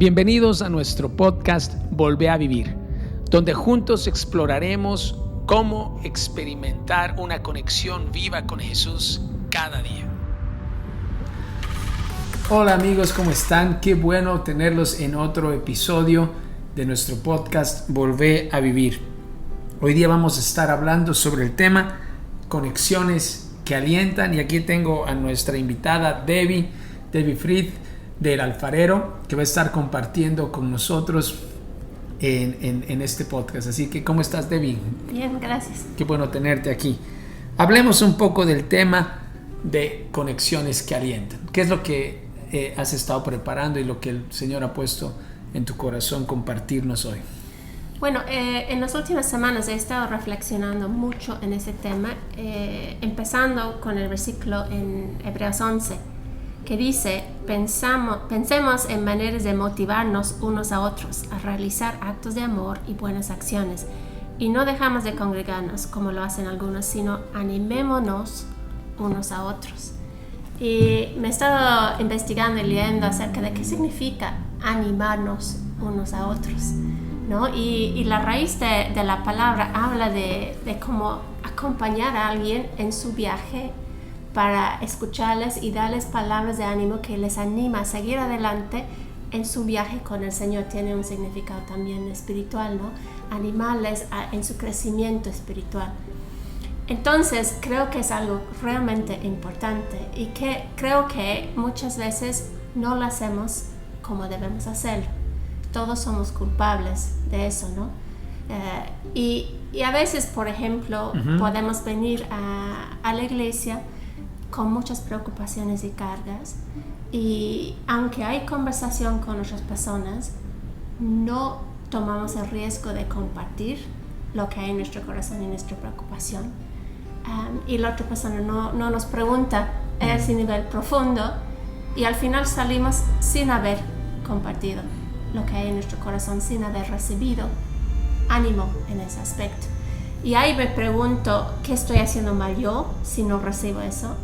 Bienvenidos a nuestro podcast Volvé a Vivir, donde juntos exploraremos cómo experimentar una conexión viva con Jesús cada día. Hola amigos, ¿cómo están? Qué bueno tenerlos en otro episodio de nuestro podcast Volvé a Vivir. Hoy día vamos a estar hablando sobre el tema conexiones que alientan, y aquí tengo a nuestra invitada Debbie Fried del Alfarero, que va a estar compartiendo con nosotros en este podcast. Así que, ¿cómo estás, Debbie? Bien, gracias. Qué bueno tenerte aquí. Hablemos un poco del tema de conexiones que alientan. ¿Qué es lo que has estado preparando y lo que el Señor ha puesto en tu corazón compartirnos hoy? Bueno, en las últimas semanas he estado reflexionando mucho en ese tema, empezando con el versículo en Hebreos 11, que dice: pensemos en maneras de motivarnos unos a otros a realizar actos de amor y buenas acciones, y no dejamos de congregarnos como lo hacen algunos, sino animémonos unos a otros. Y me he estado investigando y leyendo acerca de qué significa animarnos unos a otros, ¿no? Y la raíz de la palabra habla de cómo acompañar a alguien en su viaje para escucharles y darles palabras de ánimo que les anima a seguir adelante en su viaje con el Señor. Tiene un significado también espiritual, ¿no? Animarles en su crecimiento espiritual. Entonces creo que es algo realmente importante y que creo que muchas veces no lo hacemos como debemos hacerlo. Todos somos culpables de eso, ¿no? Y a veces, por ejemplo, podemos venir a la iglesia con muchas preocupaciones y cargas, y aunque hay conversación con otras personas, no tomamos el riesgo de compartir lo que hay en nuestro corazón y nuestra preocupación, y la otra persona no nos pregunta a ese nivel profundo, y al final salimos sin haber compartido lo que hay en nuestro corazón, sin haber recibido ánimo en ese aspecto. Y ahí me pregunto, ¿qué estoy haciendo mal yo si no recibo eso?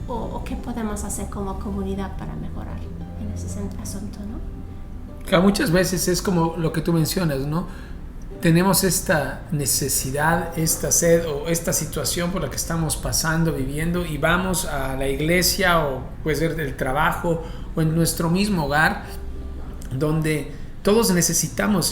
¿O qué podemos hacer como comunidad para mejorar en ese asunto, ¿no? Que muchas veces es como lo que tú mencionas, ¿no? Tenemos esta necesidad, esta sed o esta situación por la que estamos pasando, viviendo, y vamos a la iglesia o puede ser del trabajo o en nuestro mismo hogar, donde todos necesitamos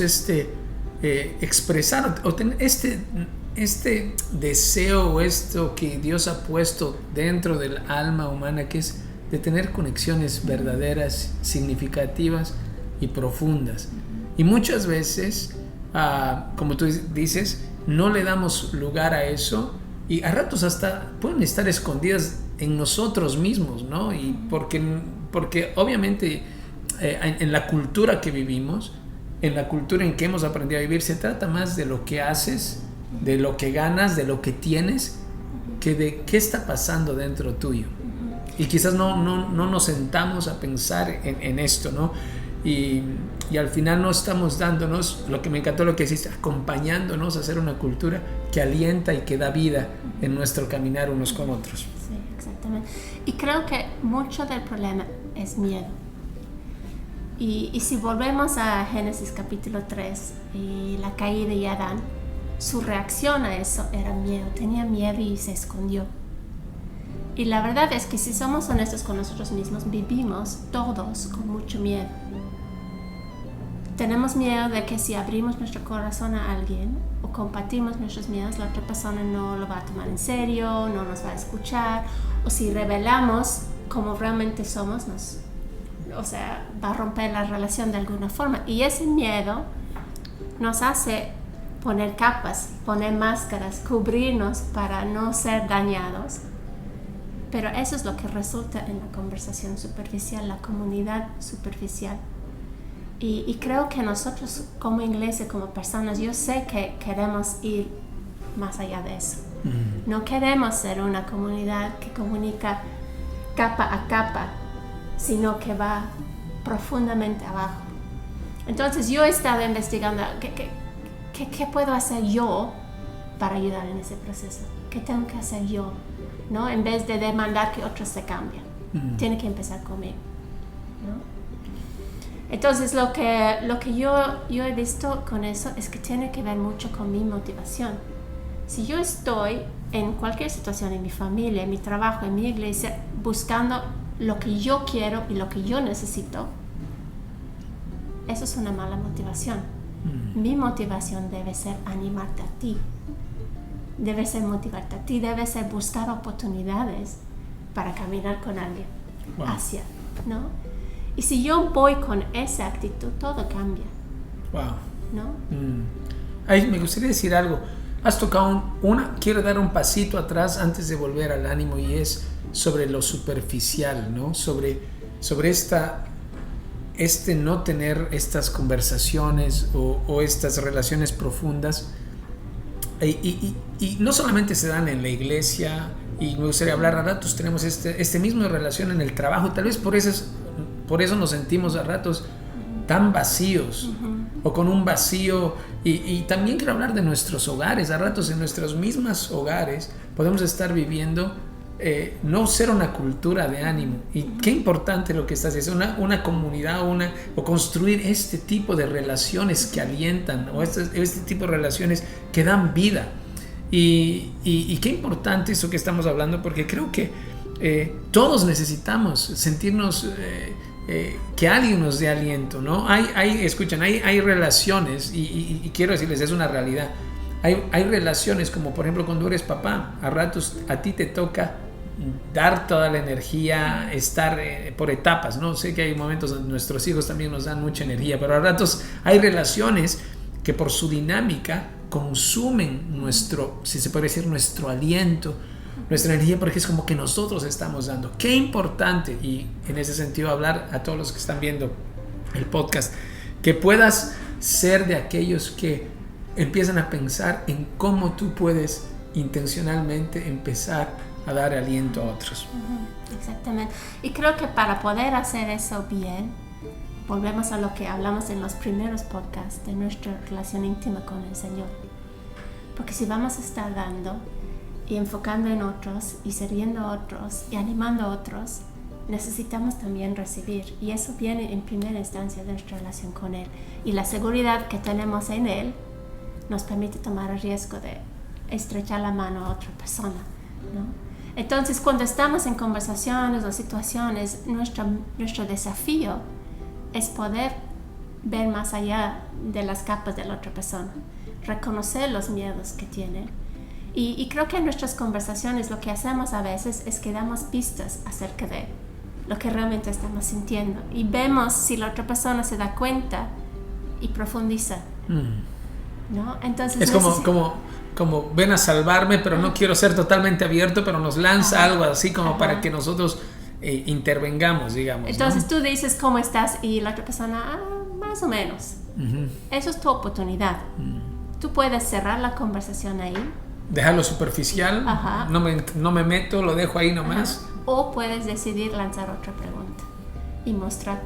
expresar o tener este deseo o esto que Dios ha puesto dentro del alma humana, que es de tener conexiones verdaderas, significativas y profundas. Y muchas veces, como tú dices, no le damos lugar a eso, y a ratos hasta pueden estar escondidas en nosotros mismos, ¿no? Y porque obviamente en la cultura que vivimos, en la cultura en que hemos aprendido a vivir, se trata más de lo que haces, de lo que ganas, de lo que tienes, que de qué está pasando dentro tuyo. Y quizás no nos sentamos a pensar en esto, ¿no? Y al final no estamos dándonos, lo que me encantó lo que hiciste, acompañándonos a hacer una cultura que alienta y que da vida en nuestro caminar unos con otros. Sí, exactamente. Y creo que mucho del problema es miedo. Y si volvemos a Génesis capítulo 3 y la caída de Adán, su reacción a eso era miedo. Tenía miedo y se escondió. Y la verdad es que si somos honestos con nosotros mismos, vivimos todos con mucho miedo. Tenemos miedo de que si abrimos nuestro corazón a alguien o compartimos nuestros miedos, la otra persona no lo va a tomar en serio, no nos va a escuchar, o si revelamos como realmente somos, va a romper la relación de alguna forma. Y ese miedo nos hace poner capas, poner máscaras, cubrirnos para no ser dañados. Pero eso es lo que resulta en la conversación superficial, la comunidad superficial. Y creo que nosotros como iglesia, como personas, yo sé que queremos ir más allá de eso. No queremos ser una comunidad que comunica capa a capa, sino que va profundamente abajo. Entonces yo he estado investigando ¿qué puedo hacer yo para ayudar en ese proceso? ¿Qué tengo que hacer yo? ¿No? En vez de demandar que otros se cambien. Tiene que empezar conmigo, ¿no? Entonces lo que yo he visto con eso es que tiene que ver mucho con mi motivación. Si yo estoy en cualquier situación, en mi familia, en mi trabajo, en mi iglesia, buscando lo que yo quiero y lo que yo necesito, eso es una mala motivación. Mi motivación debe ser animarte a ti, debe ser motivarte a ti, debe ser buscar oportunidades para caminar con alguien hacia, ¿no? Y si yo voy con esa actitud, todo cambia. Wow. ¿No? Ay, me gustaría decir algo. Has tocado quiero dar un pasito atrás antes de volver al ánimo, y es sobre lo superficial, ¿no? Sobre no tener estas conversaciones o estas relaciones profundas. Y no solamente se dan en la iglesia, y me gustaría hablar a ratos, tenemos este mismo relación en el trabajo, tal vez por eso nos sentimos a ratos tan vacíos, o con un vacío, y también quiero hablar de nuestros hogares. A ratos en nuestros mismos hogares podemos estar viviendo no ser una cultura de ánimo, y qué importante lo que estás diciendo, una comunidad, o construir este tipo de relaciones que alientan, o este tipo de relaciones que dan vida, y qué importante eso que estamos hablando, porque creo que todos necesitamos sentirnos que alguien nos dé aliento, ¿no? Escuchen, hay relaciones, y quiero decirles, es una realidad. Hay relaciones como, por ejemplo, cuando eres papá, a ratos a ti te toca dar toda la energía, estar por etapas, ¿no? Sé que hay momentos donde nuestros hijos también nos dan mucha energía, pero a ratos hay relaciones que por su dinámica consumen si se puede decir, nuestro aliento, nuestra energía, porque es como que nosotros estamos dando. Qué importante, y en ese sentido hablar a todos los que están viendo el podcast, que puedas ser de aquellos que empiezan a pensar en cómo tú puedes intencionalmente empezar a dar aliento a otros. Exactamente. Y creo que para poder hacer eso bien, volvemos a lo que hablamos en los primeros podcasts de nuestra relación íntima con el Señor. Porque si vamos a estar dando y enfocando en otros y sirviendo a otros y animando a otros, necesitamos también recibir, y eso viene en primera instancia de nuestra relación con Él, y la seguridad que tenemos en Él nos permite tomar el riesgo de estrechar la mano a otra persona, ¿no? Entonces, cuando estamos en conversaciones o situaciones, nuestro desafío es poder ver más allá de las capas de la otra persona, reconocer los miedos que tiene. Y creo que en nuestras conversaciones lo que hacemos a veces es que damos pistas acerca de lo que realmente estamos sintiendo, y vemos si la otra persona se da cuenta y profundiza, ¿no? Entonces es como ven a salvarme, pero no quiero ser totalmente abierto, pero nos lanza algo así como para que nosotros intervengamos, digamos. Entonces, ¿no? Tú dices cómo estás y la otra persona, más o menos. Eso es tu oportunidad. Tú puedes cerrar la conversación ahí, dejarlo superficial, no me meto, lo dejo ahí nomás. O puedes decidir lanzar otra pregunta y mostrar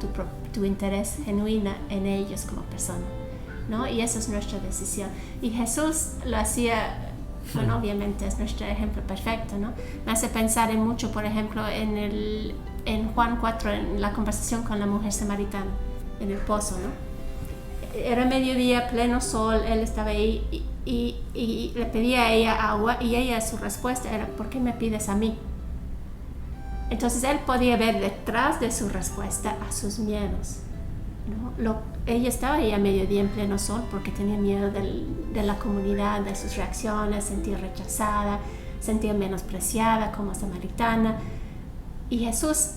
tu interés genuino en ellos como persona, ¿no? Y esa es nuestra decisión. Y Jesús lo hacía, bueno, obviamente es nuestro ejemplo perfecto, ¿no? Me hace pensar en mucho, por ejemplo, en Juan 4, en la conversación con la mujer samaritana, en el pozo, ¿no? Era mediodía, pleno sol, él estaba ahí y le pedía a ella agua, y ella, su respuesta era, ¿por qué me pides a mí? Entonces él podía ver detrás de su respuesta a sus miedos, ¿no? Ella estaba ahí a mediodía en pleno sol porque tenía miedo de la comunidad, de sus reacciones, sentía rechazada, sentía menospreciada como samaritana, y Jesús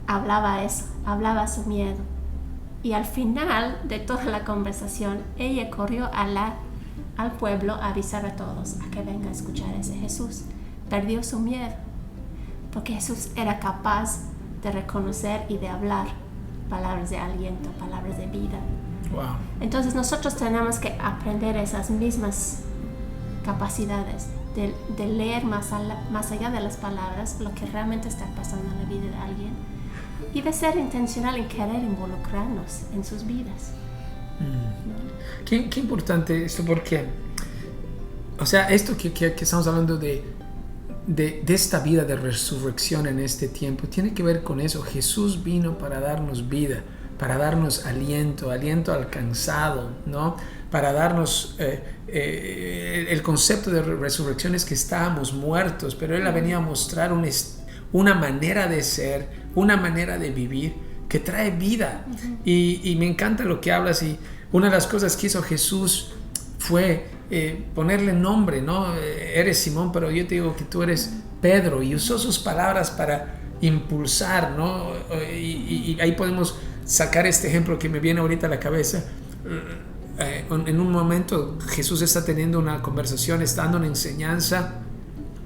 hablaba eso, hablaba su miedo, y al final de toda la conversación ella corrió al pueblo a avisar a todos a que vengan a escuchar a ese Jesús. Perdió su miedo porque Jesús era capaz de reconocer y de hablar palabras de aliento, palabras de vida. Wow. Entonces nosotros tenemos que aprender esas mismas capacidades de leer más allá de las palabras lo que realmente está pasando en la vida de alguien, y de ser intencional en querer involucrarnos en sus vidas. Qué importante esto, porque o sea, esto que estamos hablando de esta vida de resurrección en este tiempo tiene que ver con eso. Jesús vino para darnos vida, para darnos aliento al cansado, ¿no? Para darnos el concepto de resurrección es que estábamos muertos, pero Él ha venido a mostrar una manera de ser, una manera de vivir que trae vida. Y me encanta lo que hablas, y una de las cosas que hizo Jesús fue ponerle nombre, ¿no? Eres Simón, pero yo te digo que tú eres Pedro, y usó sus palabras para impulsar, ¿no? Y ahí podemos sacar este ejemplo que me viene ahorita a la cabeza. En un momento Jesús está teniendo una conversación, está dando una enseñanza,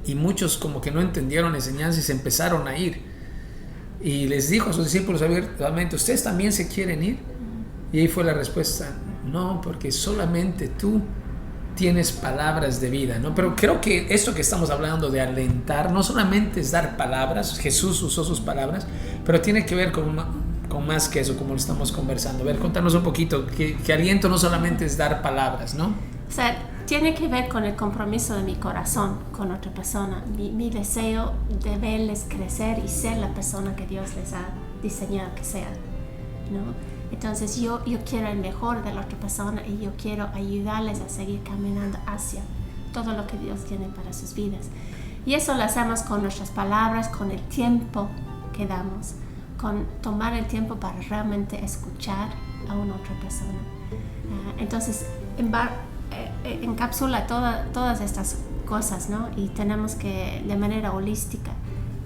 y muchos como que no entendieron la enseñanza y se empezaron a ir, y les dijo a sus discípulos abiertamente: ¿ustedes también se quieren ir? Y ahí fue la respuesta: no, porque solamente tú tienes palabras de vida, ¿no? Pero creo que esto que estamos hablando de alentar no solamente es dar palabras. Jesús usó sus palabras, pero tiene que ver con más que eso, como lo estamos conversando. A ver, contanos un poquito, que aliento no solamente es dar palabras, ¿no? O sea, tiene que ver con el compromiso de mi corazón con otra persona, mi deseo de verles crecer y ser la persona que Dios les ha diseñado que sean, ¿no? Entonces yo quiero el mejor de la otra persona, y yo quiero ayudarles a seguir caminando hacia todo lo que Dios tiene para sus vidas. Y eso lo hacemos con nuestras palabras, con el tiempo que damos, con tomar el tiempo para realmente escuchar a una otra persona. Entonces encapsula todas estas cosas, ¿no? Y tenemos que, de manera holística,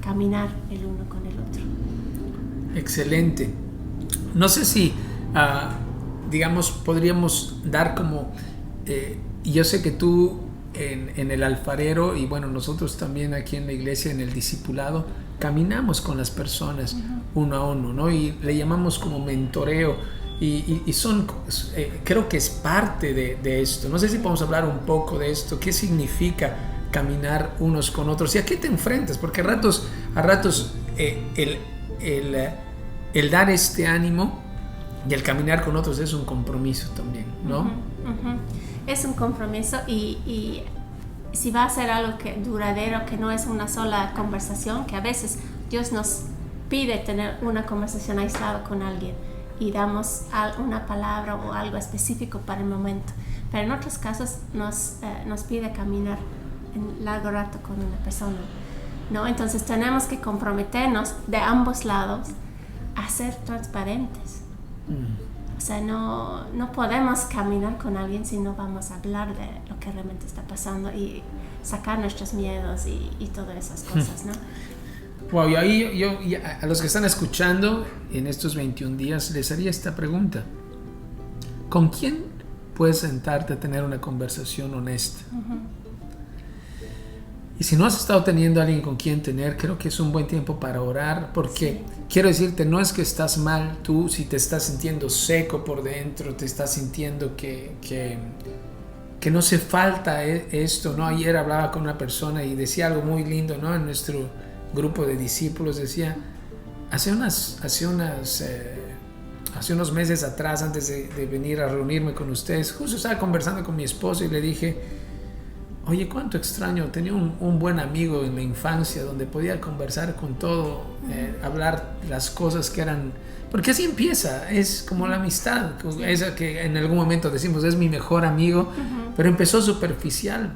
caminar el uno con el otro. Excelente. No sé si, digamos, podríamos dar como, yo sé que tú en el alfarero, y bueno, nosotros también aquí en la iglesia, en el discipulado, caminamos con las personas uno a uno, ¿no? Y le llamamos como mentoreo, y son, creo que es parte de esto. No sé si podemos hablar un poco de esto, qué significa caminar unos con otros y a qué te enfrentas, porque a ratos el dar este ánimo y el caminar con otros es un compromiso también, ¿no? Es un compromiso, y si va a ser algo duradero, que no es una sola conversación, que a veces Dios nos pide tener una conversación aislada con alguien y damos una palabra o algo específico para el momento, pero en otros casos nos pide caminar en largo rato con una persona, ¿no? Entonces tenemos que comprometernos de ambos lados a ser transparentes. O sea, no podemos caminar con alguien si no vamos a hablar de lo que realmente está pasando y sacar nuestros miedos y todas esas cosas, ¿no? Wow, y ahí yo a los que están escuchando en estos 21 días les haría esta pregunta: ¿con quién puedes sentarte a tener una conversación honesta? Y si no has estado teniendo a alguien con quien tener, creo que es un buen tiempo para orar, porque quiero decirte, no es que estás mal tú, si te estás sintiendo seco por dentro, te estás sintiendo que no hace falta esto, ¿no? Ayer hablaba con una persona y decía algo muy lindo, ¿no? En nuestro grupo de discípulos decía, hace unos meses atrás, antes de venir a reunirme con ustedes, justo estaba conversando con mi esposo y le dije: oye, cuánto extraño, tenía un buen amigo en la infancia donde podía conversar con todo, hablar las cosas que eran, porque así empieza, es como la amistad, esa que en algún momento decimos es mi mejor amigo, pero empezó superficial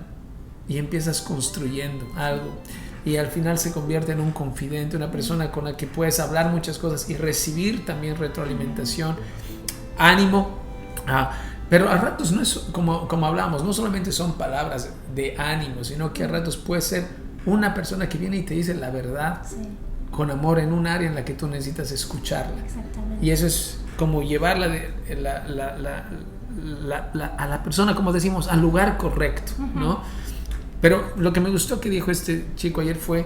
y empiezas construyendo algo y al final se convierte en un confidente, una persona con la que puedes hablar muchas cosas y recibir también retroalimentación, ánimo. Pero a ratos no es como hablamos, no solamente son palabras de ánimo, sino que a ratos puede ser una persona que viene y te dice la verdad con amor en un área en la que tú necesitas escucharla. Exactamente. Y eso es como llevarla a la persona, como decimos, al lugar correcto, ¿no? Pero lo que me gustó que dijo este chico ayer fue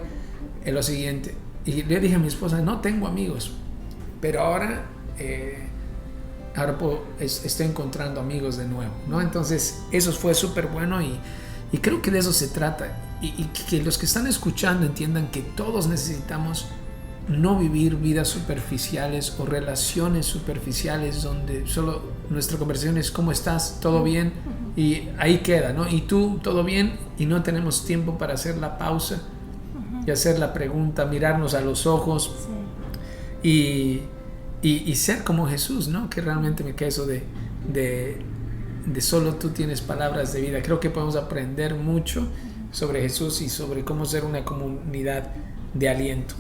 lo siguiente, y le dije a mi esposa: no tengo amigos, pero ahora estoy encontrando amigos de nuevo, ¿no? Entonces eso fue súper bueno, y creo que de eso se trata, y que los que están escuchando entiendan que todos necesitamos no vivir vidas superficiales o relaciones superficiales donde solo nuestra conversación es ¿cómo estás? ¿Todo bien? Y ahí queda, ¿no? ¿Y tú? ¿Todo bien? Y no tenemos tiempo para hacer la pausa y hacer la pregunta, mirarnos a los ojos y y ser como Jesús, ¿no? Que realmente me queda eso de solo tú tienes palabras de vida. Creo que podemos aprender mucho sobre Jesús y sobre cómo ser una comunidad de aliento.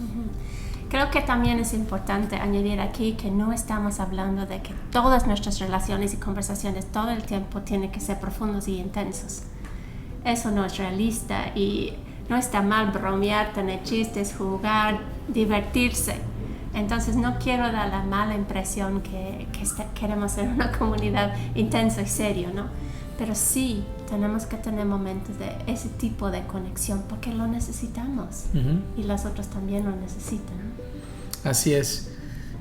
Creo que también es importante añadir aquí que no estamos hablando de que todas nuestras relaciones y conversaciones todo el tiempo tienen que ser profundos y intensos. Eso no es realista y no está mal bromear, tener chistes, jugar, divertirse. Entonces no quiero dar la mala impresión que queremos ser una comunidad intensa y serio, ¿no? Pero sí tenemos que tener momentos de ese tipo de conexión porque lo necesitamos y los otros también lo necesitan. Así es.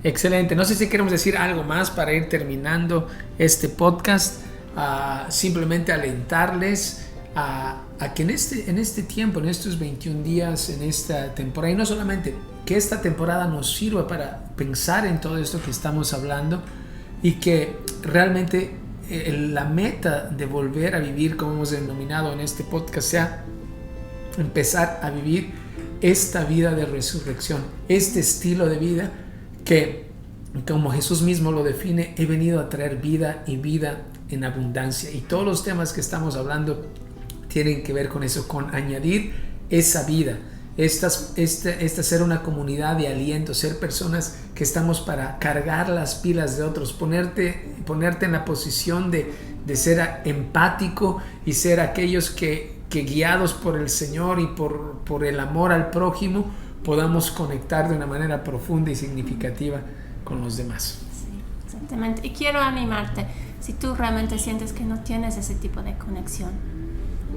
Excelente. No sé si queremos decir algo más para ir terminando este podcast. Simplemente alentarles a que en este tiempo, en estos 21 días, en esta temporada, y no solamente, que esta temporada nos sirva para pensar en todo esto que estamos hablando y que realmente la meta de volver a vivir, como hemos denominado en este podcast, sea empezar a vivir esta vida de resurrección, este estilo de vida que, como Jesús mismo lo define, he venido a traer vida y vida en abundancia. Y todos los temas que estamos hablando tienen que ver con eso, con añadir esa vida. Esta ser una comunidad de aliento, ser personas que estamos para cargar las pilas de otros, ponerte en la posición de ser empático y ser aquellos que guiados por el Señor y por el amor al prójimo podamos conectar de una manera profunda y significativa con los demás. Sí, exactamente. Y quiero animarte, si tú realmente sientes que no tienes ese tipo de conexión,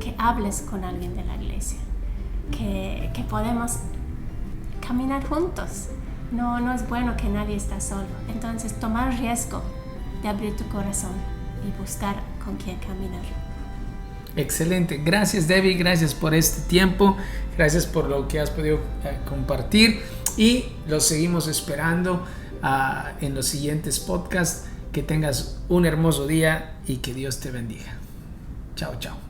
que hables con alguien de la iglesia. Que podemos caminar juntos. No es bueno que nadie está solo. Entonces tomar riesgo de abrir tu corazón y buscar con quién caminar. Excelente. Gracias, Debbie. Gracias por este tiempo. Gracias por lo que has podido compartir. Y los seguimos esperando en los siguientes podcasts. Que tengas un hermoso día y que Dios te bendiga. Chao, chao.